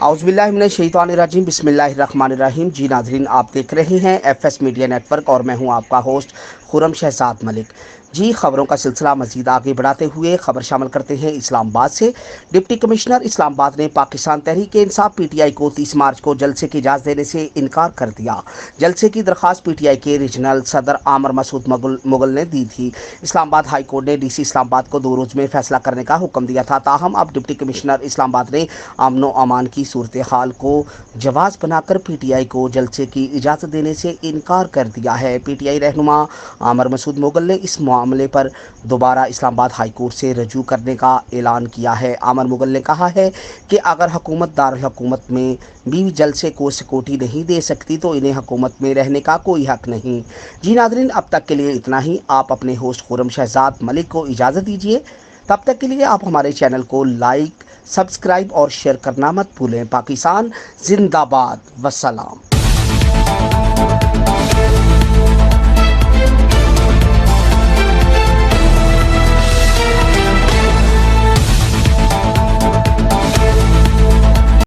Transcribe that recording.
औज़ुबिल्लाहिमिनश्शैतानिर्रजीम बिस्मिल्लाहिर्रहमानिर्रहीम। जी नाज़रीन, आप देख रहे हैं एफएस मीडिया नेटवर्क और मैं हूं आपका होस्ट खुरम शहजाद मलिक। जी, खबरों का सिलसिला मजीद आगे बढ़ाते हुए खबर शामिल करते हैं इस्लामाबाद से। डिप्टी कमिश्नर इस्लामाबाद ने पाकिस्तान तहरीक इंसाफ पीटीआई को 30 मार्च को जलसे की इजाज़त देने से इनकार कर दिया। जलसे की दरख्वास्त पीटीआई के रीजनल सदर आमिर मसूद मुगल ने दी थी। इस्लामाबाद हाई कोर्ट ने डीसी इस्लामाबाद को 2 रोज़ में फैसला करने का हुक्म दिया था। ताहम अब डिप्टी कमिश्नर इस्लामाबाद ने अमन अमान की सूरत हाल को जवाज़ बनाकर पीटीआई को जलसे की इजाज़त देने से इनकार कर दिया है। पीटीआई रहनुमा आमिर मसूद मुगल ने इस मामले पर दोबारा इस्लामाबाद हाई कोर्ट से रजू करने का ऐलान किया है। आमिर मुगल ने कहा है कि अगर हुकूमत दारुल हुकूमत में भी जलसे को सिक्योरिटी नहीं दे सकती तो इन्हें हुकूमत में रहने का कोई हक नहीं। जी नाज़रीन, अब तक के लिए इतना ही। आप अपने होस्ट खुरम शहजाद मलिक को इजाज़त दीजिए। तब तक के लिए आप हमारे चैनल को लाइक, सब्सक्राइब और शेयर करना मत भूलें। पाकिस्तान जिंदाबाद। वस्सलाम।